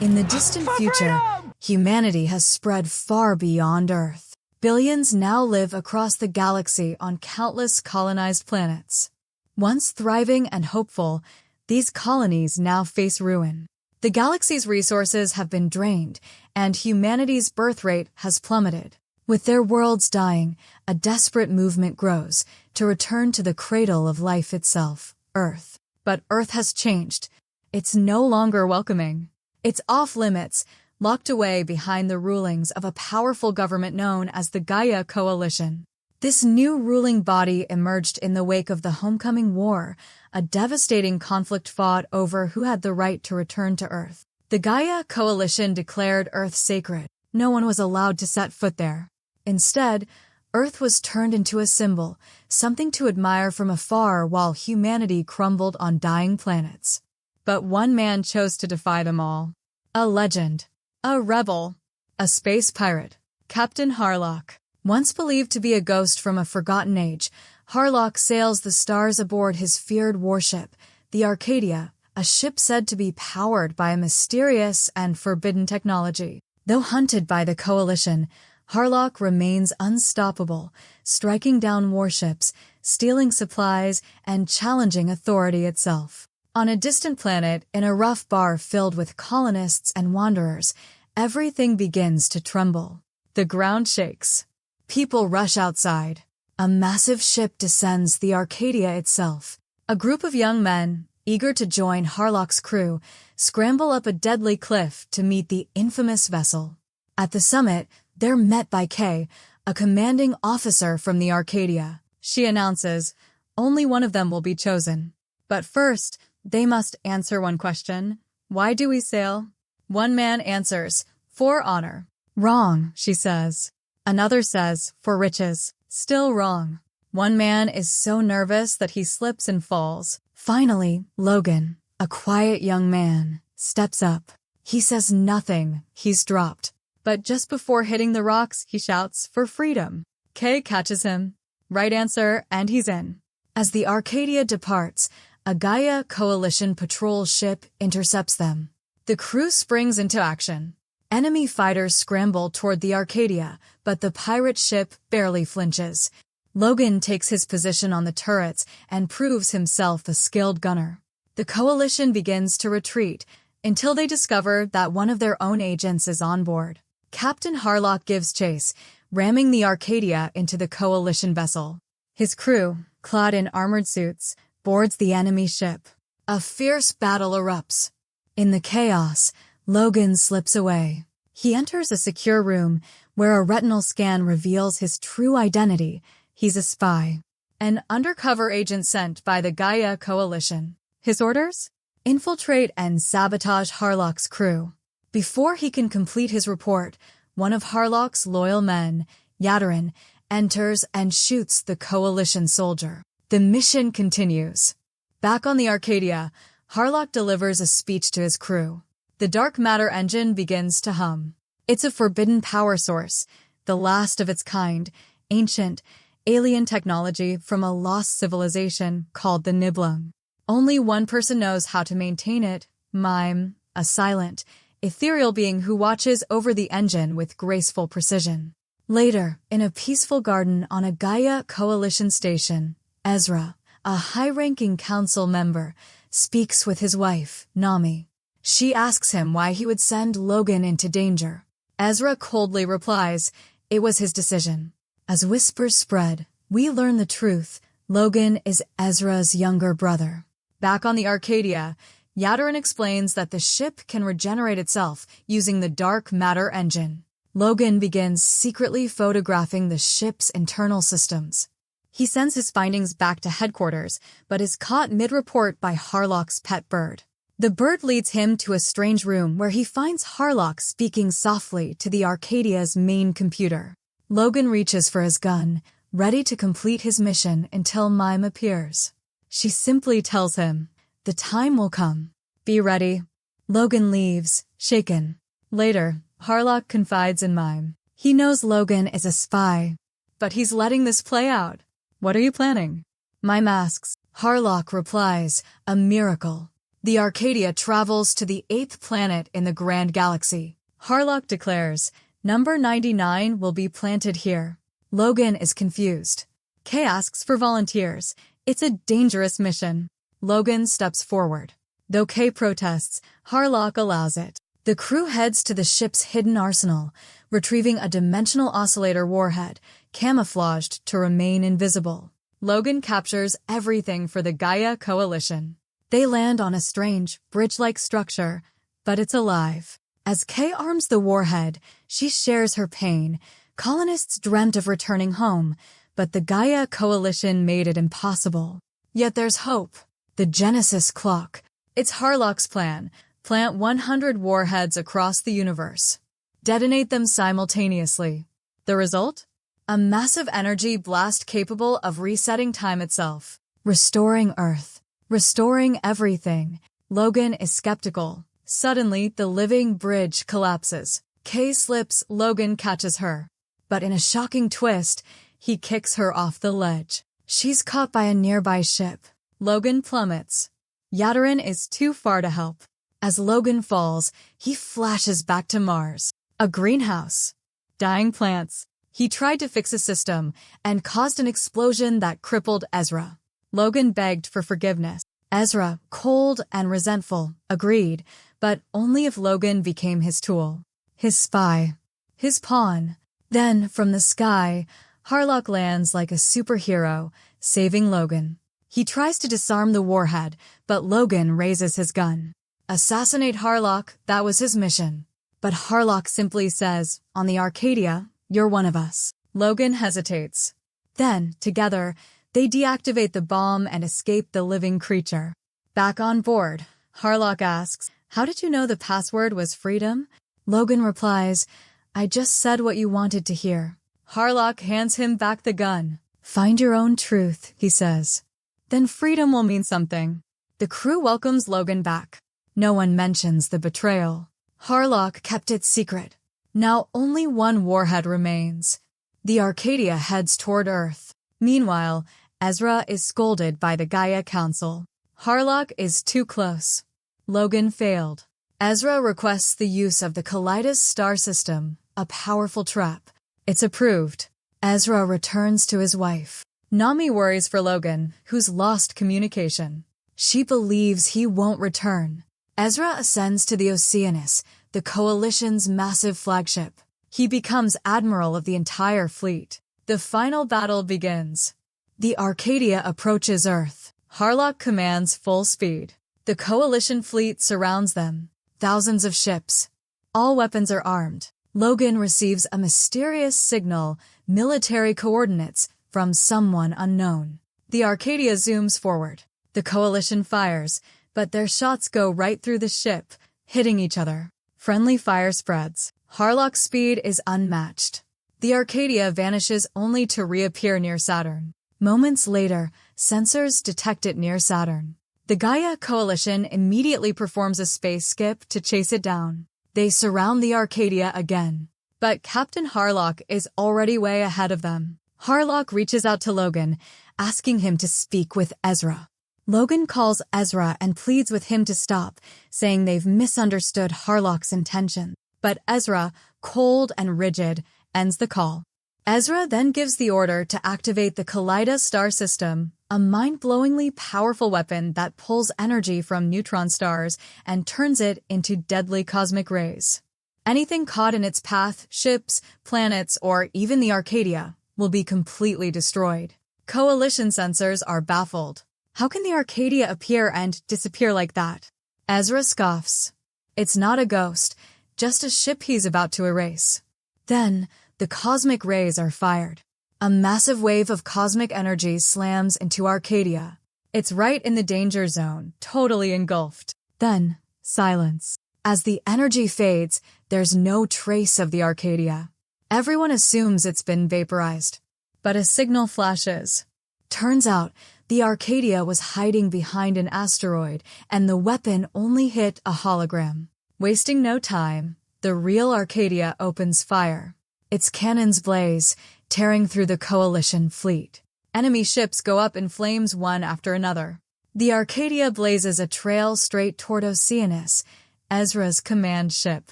In the distant future, humanity has spread far beyond Earth. Billions now live across the galaxy on countless colonized planets. Once thriving and hopeful, these colonies now face ruin. The galaxy's resources have been drained, and humanity's birth rate has plummeted. With their worlds dying, a desperate movement grows to return to the cradle of life itself, Earth. But Earth has changed. It's no longer welcoming. It's off-limits, locked away behind the rulings of a powerful government known as the Gaia Coalition. This new ruling body emerged in the wake of the Homecoming War, a devastating conflict fought over who had the right to return to Earth. The Gaia Coalition declared Earth sacred. No one was allowed to set foot there. Instead, Earth was turned into a symbol, something to admire from afar while humanity crumbled on dying planets. But one man chose to defy them all. A legend. A rebel. A space pirate. Captain Harlock. Once believed to be a ghost from a forgotten age, Harlock sails the stars aboard his feared warship, the Arcadia, a ship said to be powered by a mysterious and forbidden technology. Though hunted by the Coalition, Harlock remains unstoppable, striking down warships, stealing supplies, and challenging authority itself. On a distant planet, in a rough bar filled with colonists and wanderers, everything begins to tremble. The ground shakes. People rush outside. A massive ship descends the Arcadia itself. A group of young men, eager to join Harlock's crew, scramble up a deadly cliff to meet the infamous vessel. At the summit, they're met by Kay, a commanding officer from the Arcadia. She announces, only one of them will be chosen. But first, they must answer one question. Why do we sail? One man answers, for honor. Wrong, she says. Another says, for riches. Still wrong. One man is so nervous that he slips and falls. Finally, Logan, a quiet young man, steps up. He says nothing, he's dropped. But just before hitting the rocks, he shouts, for freedom. Kay catches him. Right answer, and he's in. As the Arcadia departs, a Gaia Coalition patrol ship intercepts them. The crew springs into action. Enemy fighters scramble toward the Arcadia, but the pirate ship barely flinches. Logan takes his position on the turrets and proves himself a skilled gunner. The Coalition begins to retreat until they discover that one of their own agents is on board. Captain Harlock gives chase, ramming the Arcadia into the Coalition vessel. His crew, clad in armored suits, boards the enemy ship. A fierce battle erupts. In the chaos, Logan slips away. He enters a secure room where a retinal scan reveals his true identity. He's a spy, an undercover agent sent by the Gaia Coalition. His orders? Infiltrate and sabotage Harlock's crew. Before he can complete his report, one of Harlock's loyal men, Yadarin, enters and shoots the Coalition soldier. The mission continues. Back on the Arcadia, Harlock delivers a speech to his crew. The dark matter engine begins to hum. It's a forbidden power source, the last of its kind, ancient, alien technology from a lost civilization called the Niblung. Only one person knows how to maintain it, Mime, a silent, ethereal being who watches over the engine with graceful precision. Later, in a peaceful garden on a Gaia Coalition station, Ezra, a high-ranking council member, speaks with his wife, Nami. She asks him why he would send Logan into danger. Ezra coldly replies, it was his decision. As whispers spread, we learn the truth. Logan is Ezra's younger brother. Back on the Arcadia, Yadarin explains that the ship can regenerate itself using the dark matter engine. Logan begins secretly photographing the ship's internal systems. He sends his findings back to headquarters, but is caught mid-report by Harlock's pet bird. The bird leads him to a strange room where he finds Harlock speaking softly to the Arcadia's main computer. Logan reaches for his gun, ready to complete his mission until Mime appears. She simply tells him, the time will come. Be ready. Logan leaves, shaken. Later, Harlock confides in Mime. He knows Logan is a spy, but he's letting this play out. What are you planning? Mime asks. Harlock replies, a miracle. The Arcadia travels to the 8th planet in the Grand Galaxy. Harlock declares, "Number 99 will be planted here." Logan is confused. Kay asks for volunteers. It's a dangerous mission. Logan steps forward. Though Kay protests, Harlock allows it. The crew heads to the ship's hidden arsenal, retrieving a dimensional oscillator warhead, camouflaged to remain invisible. Logan captures everything for the Gaia Coalition. They land on a strange, bridge-like structure, but it's alive. As Kay arms the warhead, she shares her pain. Colonists dreamt of returning home, but the Gaia Coalition made it impossible. Yet there's hope. The Genesis Clock. It's Harlock's plan. Plant 100 warheads across the universe. Detonate them simultaneously. The result? A massive energy blast capable of resetting time itself. Restoring Earth. Restoring everything. Logan is skeptical. Suddenly, the living bridge collapses. Kay slips, Logan catches her. But in a shocking twist, he kicks her off the ledge. She's caught by a nearby ship. Logan plummets. Yadarin is too far to help. As Logan falls, he flashes back to Mars. A greenhouse. Dying plants. He tried to fix a system and caused an explosion that crippled Ezra. Logan begged for forgiveness. Ezra, cold and resentful, agreed, but only if Logan became his tool. His spy. His pawn. Then, from the sky, Harlock lands like a superhero, saving Logan. He tries to disarm the warhead, but Logan raises his gun. Assassinate Harlock, that was his mission. But Harlock simply says, "On the Arcadia, you're one of us." Logan hesitates. Then, together, they deactivate the bomb and escape the living creature. Back on board, Harlock asks, "How did you know the password was freedom?" Logan replies, "I just said what you wanted to hear." Harlock hands him back the gun. "Find your own truth," he says. "Then freedom will mean something." The crew welcomes Logan back. No one mentions the betrayal. Harlock kept it secret. Now only one warhead remains. The Arcadia heads toward Earth. Meanwhile, Ezra is scolded by the Gaia Council. Harlock is too close. Logan failed. Ezra requests the use of the Kaleidos star system, a powerful trap. It's approved. Ezra returns to his wife. Nami worries for Logan, who's lost communication. She believes he won't return. Ezra ascends to the Oceanus, the Coalition's massive flagship. He becomes admiral of the entire fleet. The final battle begins. The Arcadia approaches Earth. Harlock commands full speed. The Coalition fleet surrounds them. Thousands of ships. All weapons are armed. Logan receives a mysterious signal, military coordinates, from someone unknown. The Arcadia zooms forward. The Coalition fires, but their shots go right through the ship, hitting each other. Friendly fire spreads. Harlock's speed is unmatched. The Arcadia vanishes only to reappear near Saturn. Moments later, sensors detect it near Saturn. The Gaia Coalition immediately performs a space skip to chase it down. They surround the Arcadia again. But Captain Harlock is already way ahead of them. Harlock reaches out to Logan, asking him to speak with Ezra. Logan calls Ezra and pleads with him to stop, saying they've misunderstood Harlock's intention. But Ezra, cold and rigid, ends the call. Ezra then gives the order to activate the Kaleidos star system, a mind-blowingly powerful weapon that pulls energy from neutron stars and turns it into deadly cosmic rays. Anything caught in its path, ships, planets, or even the Arcadia, will be completely destroyed. Coalition sensors are baffled. How can the Arcadia appear and disappear like that? Ezra scoffs. It's not a ghost, just a ship he's about to erase. Then, the cosmic rays are fired. A massive wave of cosmic energy slams into Arcadia. It's right in the danger zone, totally engulfed. Then, silence. As the energy fades, there's no trace of the Arcadia. Everyone assumes it's been vaporized. But a signal flashes. Turns out, the Arcadia was hiding behind an asteroid, and the weapon only hit a hologram. Wasting no time, the real Arcadia opens fire. Its cannons blaze, tearing through the Coalition fleet. Enemy ships go up in flames one after another. The Arcadia blazes a trail straight toward Oceanus, Ezra's command ship.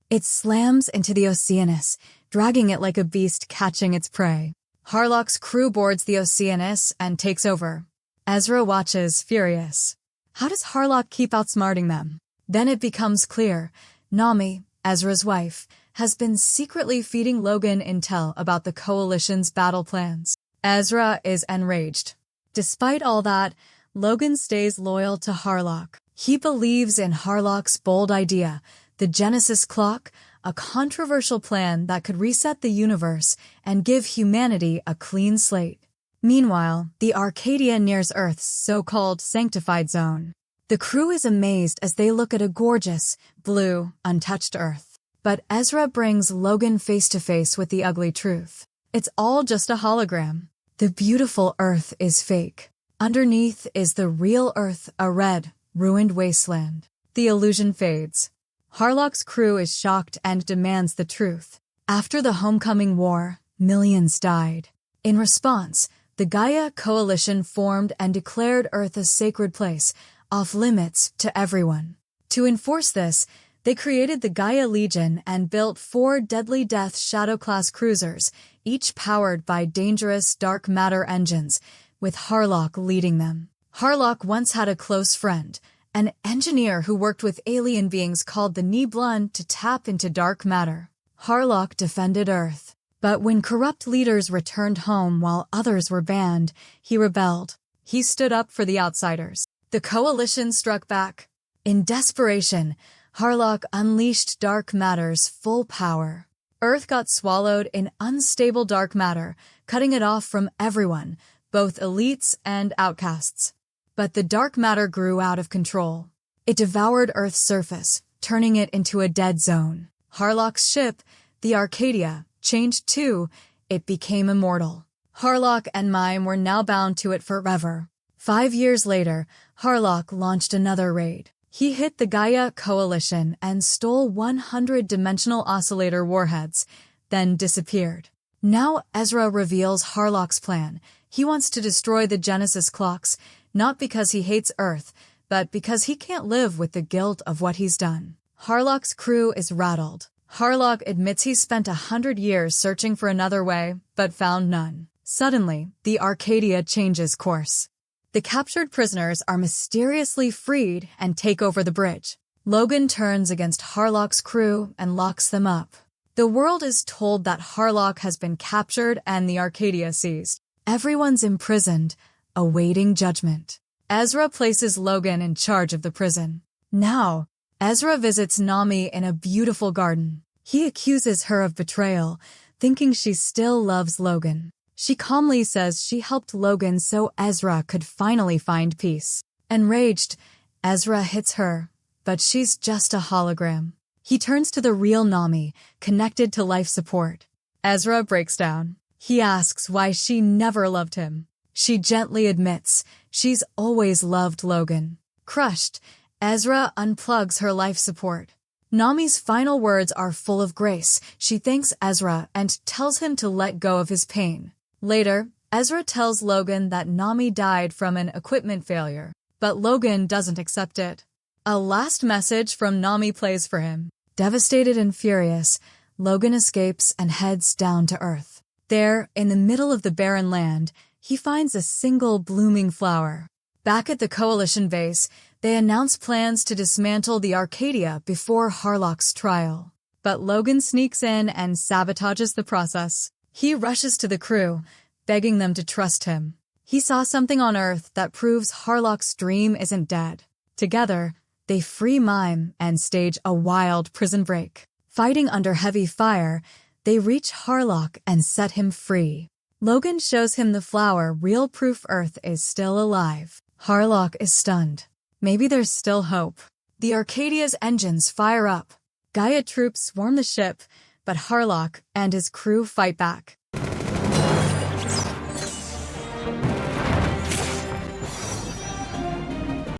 It slams into the Oceanus, dragging it like a beast catching its prey. Harlock's crew boards the Oceanus and takes over. Ezra watches, furious. How does Harlock keep outsmarting them? Then it becomes clear. Nami, Ezra's wife, has been secretly feeding Logan intel about the Coalition's battle plans. Ezra is enraged. Despite all that, Logan stays loyal to Harlock. He believes in Harlock's bold idea, the Genesis Clock, a controversial plan that could reset the universe and give humanity a clean slate. Meanwhile, the Arcadia nears Earth's so-called sanctified zone. The crew is amazed as they look at a gorgeous, blue, untouched Earth. But Ezra brings Logan face-to-face with the ugly truth. It's all just a hologram. The beautiful Earth is fake. Underneath is the real Earth, a red, ruined wasteland. The illusion fades. Harlock's crew is shocked and demands the truth. After the homecoming war, millions died. In response, the Gaia Coalition formed and declared Earth a sacred place, off-limits to everyone. To enforce this, they created the Gaia Legion and built 4 Deadly Death Shadow-class cruisers, each powered by dangerous dark matter engines, with Harlock leading them. Harlock once had a close friend, an engineer who worked with alien beings called the Niblun to tap into dark matter. Harlock defended Earth. But when corrupt leaders returned home while others were banned, he rebelled. He stood up for the outsiders. The Coalition struck back. In desperation, Harlock unleashed dark matter's full power. Earth got swallowed in unstable dark matter, cutting it off from everyone, both elites and outcasts. But the dark matter grew out of control. It devoured Earth's surface, turning it into a dead zone. Harlock's ship, the Arcadia, changed too. It became immortal. Harlock and Mime were now bound to it forever. 5 years later, Harlock launched another raid. He hit the Gaia Coalition and stole 100 dimensional oscillator warheads, then disappeared. Now Ezra reveals Harlock's plan. He wants to destroy the Genesis clocks, not because he hates Earth, but because he can't live with the guilt of what he's done. Harlock's crew is rattled. Harlock admits he spent 100 years searching for another way, but found none. Suddenly, the Arcadia changes course. The captured prisoners are mysteriously freed and take over the bridge. Logan turns against Harlock's crew and locks them up. The world is told that Harlock has been captured and the Arcadia seized. Everyone's imprisoned, awaiting judgment. Ezra places Logan in charge of the prison. Now, Ezra visits Nami in a beautiful garden. He accuses her of betrayal, thinking she still loves Logan. She calmly says she helped Logan so Ezra could finally find peace. Enraged, Ezra hits her, but she's just a hologram. He turns to the real Nami, connected to life support. Ezra breaks down. He asks why she never loved him. She gently admits she's always loved Logan. Crushed, Ezra unplugs her life support. Nami's final words are full of grace. She thanks Ezra and tells him to let go of his pain. Later, Ezra tells Logan that Nami died from an equipment failure, but Logan doesn't accept it. A last message from Nami plays for him. Devastated and furious, Logan escapes and heads down to Earth. There, in the middle of the barren land, he finds a single blooming flower. Back at the Coalition base, they announce plans to dismantle the Arcadia before Harlock's trial. But Logan sneaks in and sabotages the process. He rushes to the crew, begging them to trust him. He saw something on Earth that proves Harlock's dream isn't dead. Together, they free Mime and stage a wild prison break. Fighting under heavy fire, they reach Harlock and set him free. Logan shows him the flower, real proof Earth is still alive. Harlock is stunned. Maybe there's still hope. The Arcadia's engines fire up. Gaia troops swarm the ship, but Harlock and his crew fight back.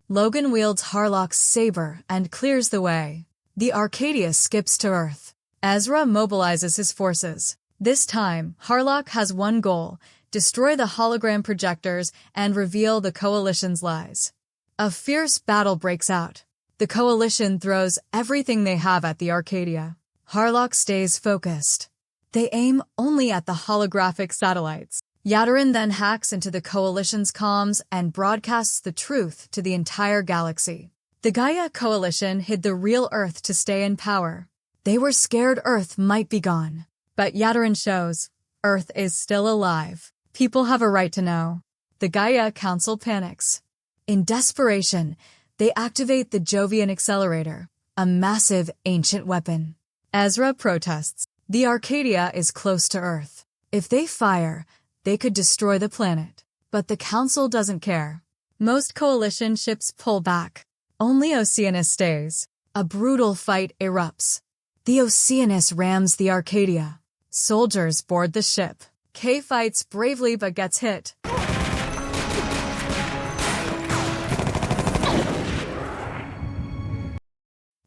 Logan wields Harlock's saber and clears the way. The Arcadia skips to Earth. Ezra mobilizes his forces. This time, Harlock has one goal: destroy the hologram projectors and reveal the Coalition's lies. A fierce battle breaks out. The Coalition throws everything they have at the Arcadia. Harlock stays focused. They aim only at the holographic satellites. Yatterin then hacks into the Coalition's comms and broadcasts the truth to the entire galaxy. The Gaia Coalition hid the real Earth to stay in power. They were scared Earth might be gone. But Yatterin shows Earth is still alive. People have a right to know. The Gaia Council panics. In desperation, they activate the Jovian Accelerator, a massive ancient weapon. Ezra protests. The Arcadia is close to Earth. If they fire, they could destroy the planet. But the Council doesn't care. Most Coalition ships pull back. Only Oceanus stays. A brutal fight erupts. The Oceanus rams the Arcadia. Soldiers board the ship. Kay fights bravely but gets hit.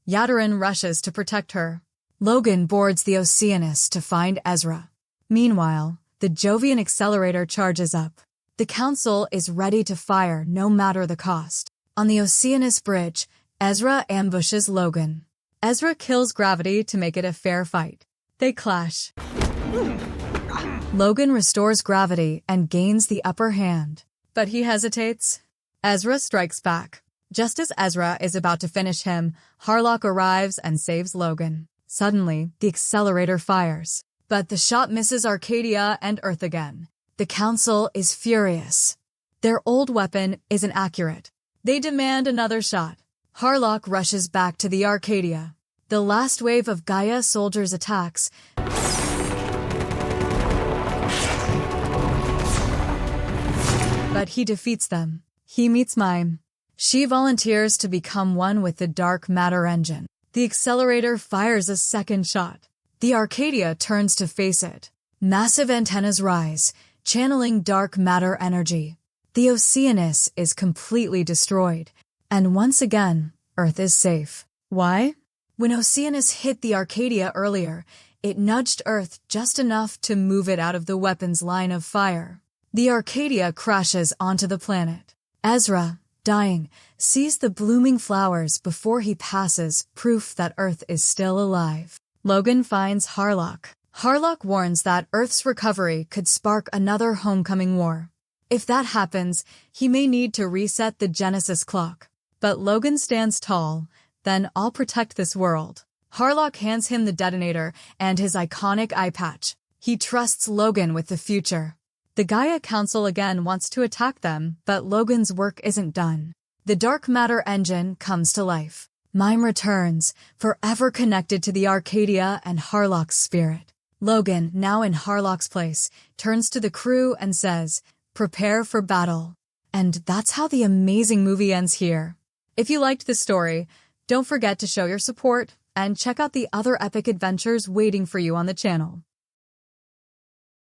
Yatterin rushes to protect her. Logan boards the Oceanus to find Ezra. Meanwhile, the Jovian Accelerator charges up. The Council is ready to fire no matter the cost. On the Oceanus bridge, Ezra ambushes Logan. Ezra kills Gravity to make it a fair fight. They clash. Logan restores Gravity and gains the upper hand. But he hesitates. Ezra strikes back. Just as Ezra is about to finish him, Harlock arrives and saves Logan. Suddenly, the Accelerator fires. But the shot misses Arcadia and Earth again. The Council is furious. Their old weapon isn't accurate. They demand another shot. Harlock rushes back to the Arcadia. The last wave of Gaia soldiers attacks. But he defeats them. He meets Mime. She volunteers to become one with the dark matter engine. The Accelerator fires a second shot. The Arcadia turns to face it. Massive antennas rise, channeling dark matter energy. The Oceanus is completely destroyed. And once again, Earth is safe. Why? When Oceanus hit the Arcadia earlier, it nudged Earth just enough to move it out of the weapon's line of fire. The Arcadia crashes onto the planet. Ezra, dying, sees the blooming flowers before he passes, proof that Earth is still alive. Logan finds Harlock. Harlock warns that Earth's recovery could spark another homecoming war. If that happens, he may need to reset the Genesis clock. But Logan stands tall. Then I'll protect this world. Harlock hands him the detonator and his iconic eye patch. He trusts Logan with the future. The Gaia Council again wants to attack them, but Logan's work isn't done. The dark matter engine comes to life. Mime returns, forever connected to the Arcadia and Harlock's spirit. Logan, now in Harlock's place, turns to the crew and says, "Prepare for battle." And that's how the amazing movie ends here. If you liked this story, don't forget to show your support and check out the other epic adventures waiting for you on the channel.